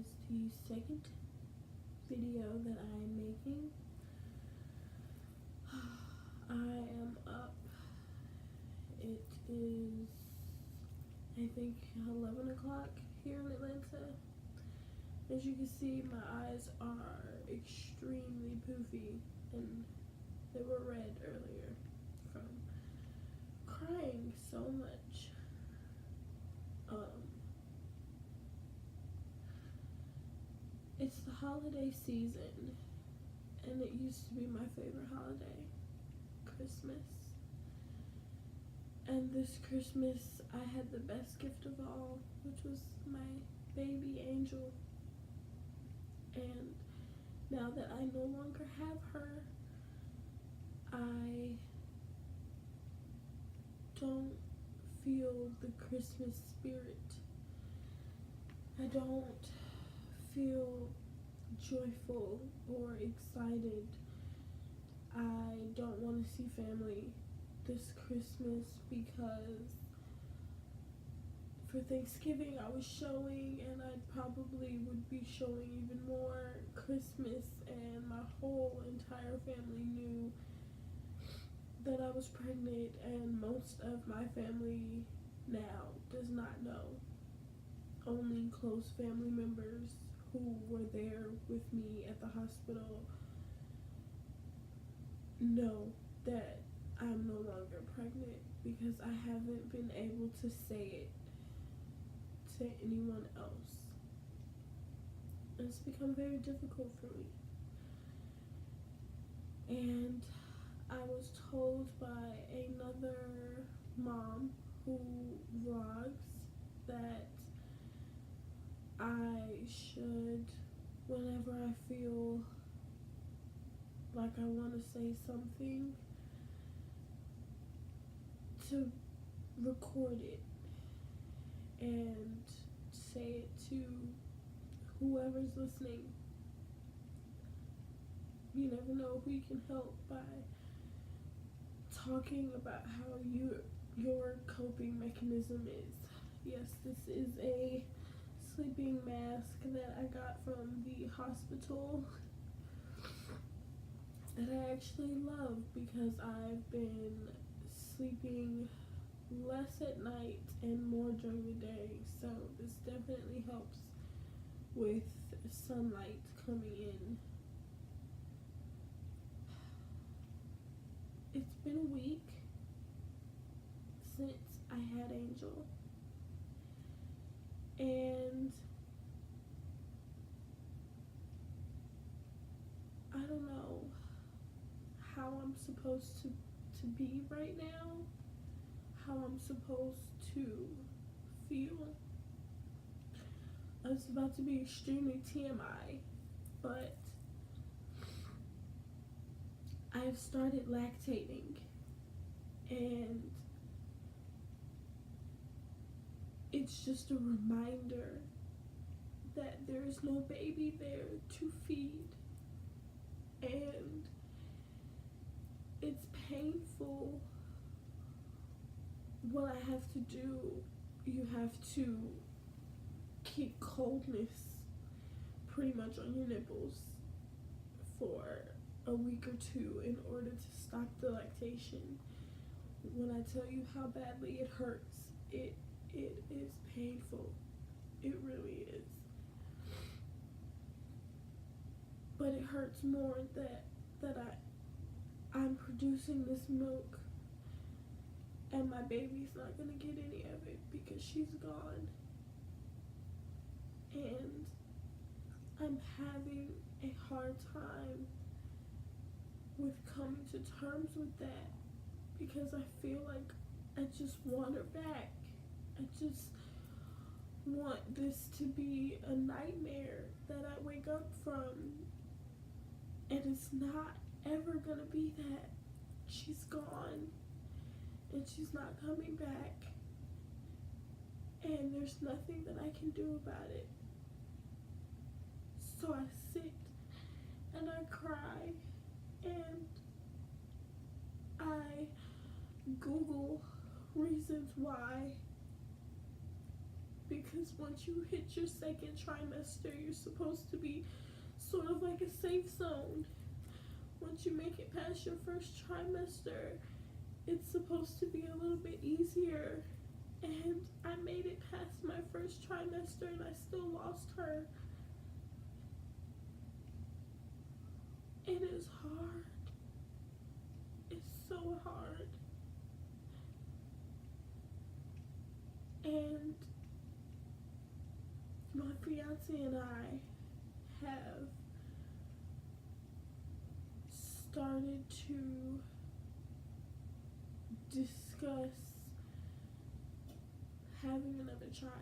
is the second video that I am making. I am up. It is, I think, 11 o'clock here in Atlanta. As you can see, my eyes are extremely poofy, and they were red earlier from crying so much. It's the holiday season, and it used to be my favorite holiday, Christmas. And this Christmas, I had the best gift of all, which was my baby angel. And now that I no longer have her, I don't feel the Christmas spirit. I don't feel joyful or excited. I don't want to see family this Christmas because for Thanksgiving I was showing, and I probably would be showing even more Christmas, and my whole entire family knew that I was pregnant, and most of my family now does not know. Only close family members who were there with me at the hospital know that I'm no longer pregnant, because I haven't been able to say it to anyone else. It's become very difficult for me. And I was told by another mom who vlogs that I should, whenever I feel like I want to say something, to record it and say it to whoever's listening. You never know who you can help by talking about how your coping mechanism is. Yes, this is a sleeping mask that I got from the hospital that I actually love, because I've been sleeping less at night and more during the day, so this definitely helps with sunlight coming in. It's been a week since I had Angel, and I don't know how I'm supposed to be right now, how I'm supposed to feel. It's about to be extremely TMI, but I've started lactating, and it's just a reminder that there is no baby there to feed, and it's painful. What I have to do, you have to keep coldness pretty much on your nipples for a week or two in order to stop the lactation. When I tell you how badly it hurts, it is painful. It really is. But it hurts more that I'm producing this milk and my baby's not gonna get any of it because she's gone. And I'm having a hard time with coming to terms with that, because I feel like I just want her back. I just want this to be a nightmare that I wake up from, and it's not ever gonna be that. She's gone, and she's not coming back, and there's nothing that I can do about it. So I sit and I cry, and I Google reasons why, because because once you hit your second trimester, you're supposed to be sort of like a safe zone. Once you make it past your first trimester, it's supposed to be a little bit easier. And I made it past my first trimester and I still lost her. It is hard. It's so hard. And my fiance and I have started to discuss having another child.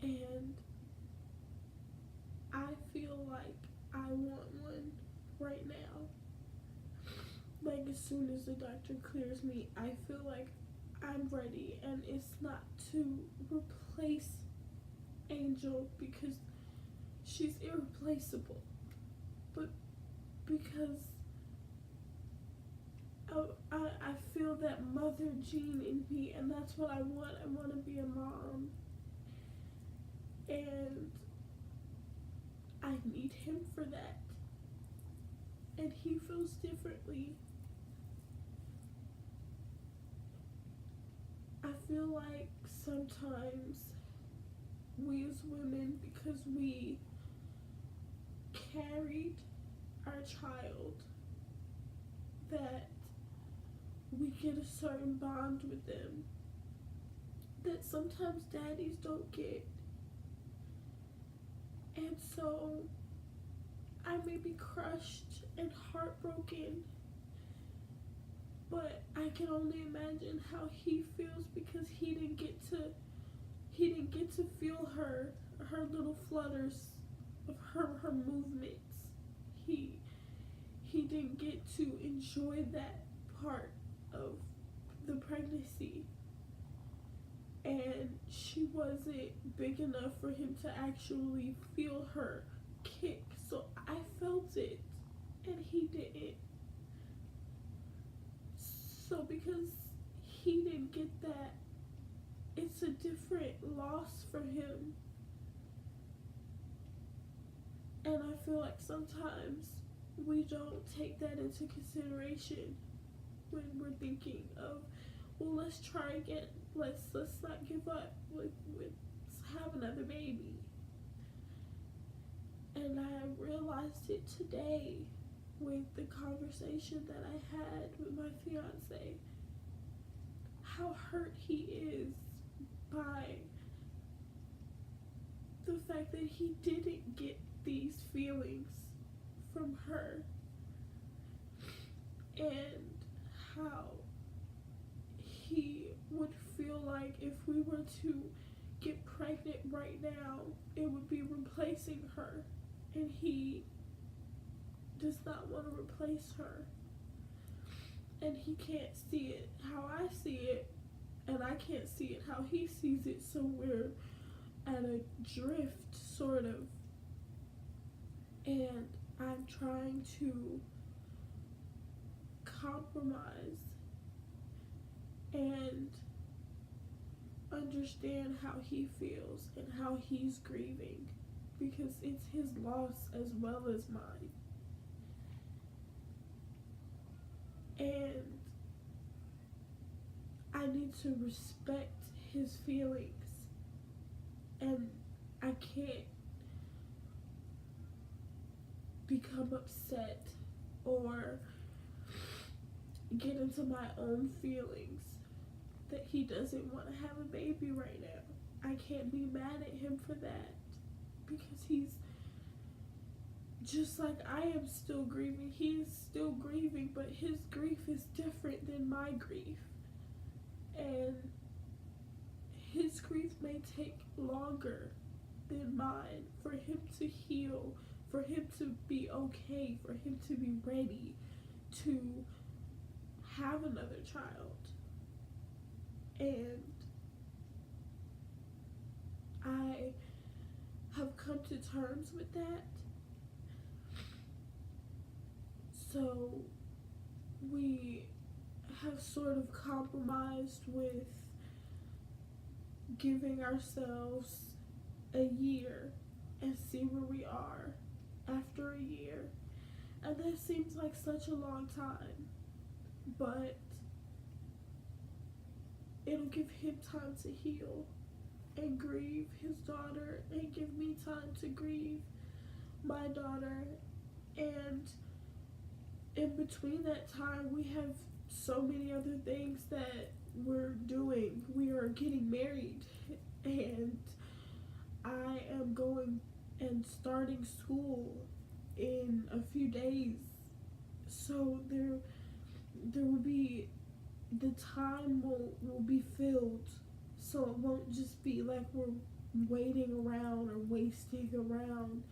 And I feel like I want one right now. Like as soon as the doctor clears me, I feel like I'm ready, and it's not to replace Angel because she's irreplaceable, but because I feel that mother gene in me, and that's what I want. I want to be a mom, and I need him for that, and he feels differently. I feel like sometimes we as women, because we carried our child, that we get a certain bond with them that sometimes daddies don't get. And so I may be crushed and heartbroken, but I can only imagine how he feels because he didn't get to feel her little flutters of her movements. He didn't get to enjoy that part of the pregnancy, and she wasn't big enough for him to actually feel her kick. So I felt it and he didn't. So because he didn't get that, it's a different loss for him. And I feel like sometimes we don't take that into consideration when we're thinking of, well, let's try again. Let's not give up. Let's have another baby. And I realized it today with the conversation that I had with my fiance, how hurt he is by the fact that he didn't get these feelings from her, and how he would feel like if we were to get pregnant right now, it would be replacing her, and he does not want to replace her, and he can't see it how I see it, and I can't see it how he sees it, so we're at a drift, sort of. And I'm trying to compromise and understand how he feels and how he's grieving, because it's his loss as well as mine. And I need to respect his feelings, and I can't become upset or get into my own feelings that he doesn't want to have a baby right now. I can't be mad at him for that, because he's just like I am still grieving. He is still grieving, but his grief is different than my grief. And his grief may take longer than mine for him to heal, for him to be okay, for him to be ready to have another child. And I have come to terms with that. So we have sort of compromised with giving ourselves a year and see where we are after a year. And that seems like such a long time, but it'll give him time to heal and grieve his daughter, and give me time to grieve my daughter. And in between that time, we have so many other things that we're doing. We are getting married, and I am going and starting school in a few days. So there will be, the time will be filled, so it won't just be like we're waiting around or wasting around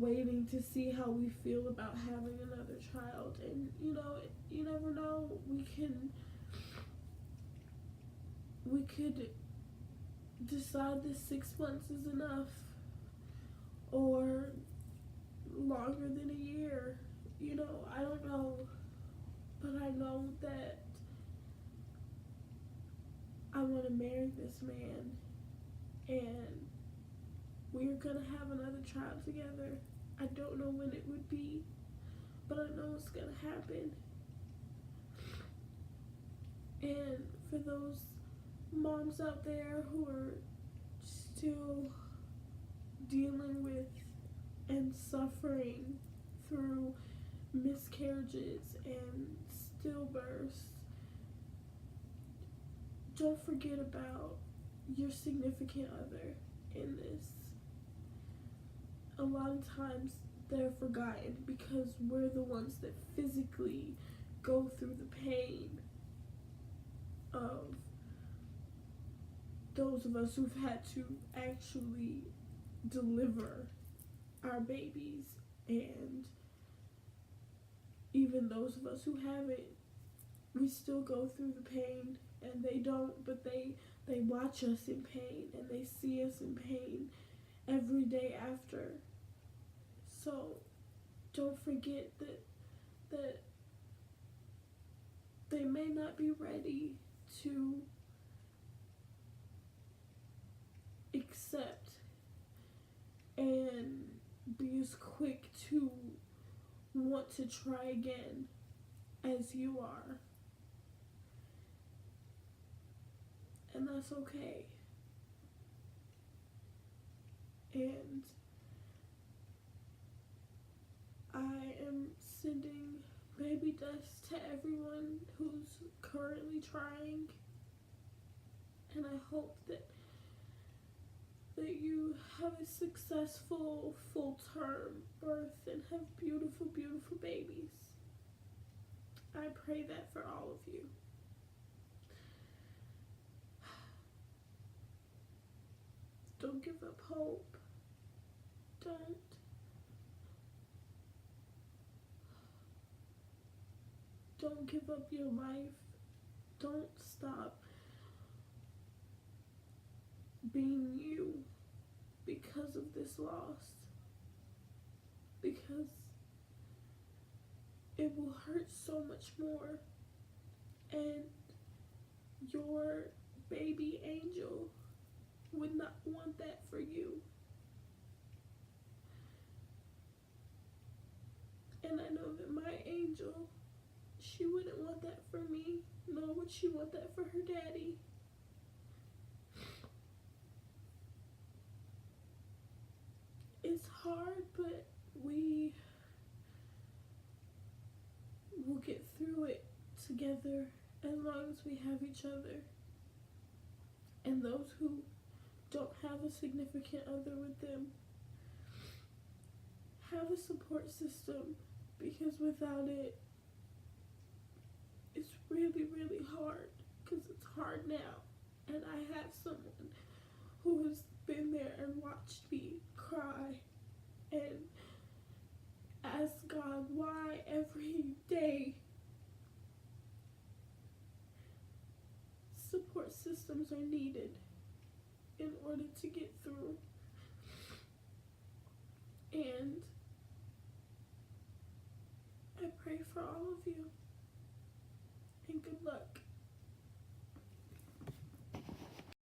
waiting to see how we feel about having another child. And you never know, we could decide that 6 months is enough, or longer than a year. I don't know, but I know that I want to marry this man, and we're gonna have another child together. I don't know when it would be, but I know it's gonna happen. And for those moms out there who are still dealing with and suffering through miscarriages and stillbirths, don't forget about your significant other in this. A lot of times they're forgotten because we're the ones that physically go through the pain of those of us who've had to actually deliver our babies, and even those of us who haven't, we still go through the pain, and they don't, but they watch us in pain, and they see us in pain every day after. So don't forget that they may not be ready to accept and be as quick to want to try again as you are. And that's okay. And I am sending baby dust to everyone who's currently trying, and I hope that you have a successful full-term birth and have beautiful, beautiful babies. I pray that for all of you. Don't give up hope. Don't give up your life. Don't stop being you because of this loss. Because it will hurt so much more. And your baby angel would not want that for you. And I know that my angel, she wouldn't want that for me, nor would she want that for her daddy. It's hard, but we will get through it together as long as we have each other. And those who don't have a significant other with them, have a support system, because without it, it's really, really hard, because it's hard now. And I have someone who has been there and watched me cry and ask God why every day. Support systems are needed in order to get through. And I pray for all of you.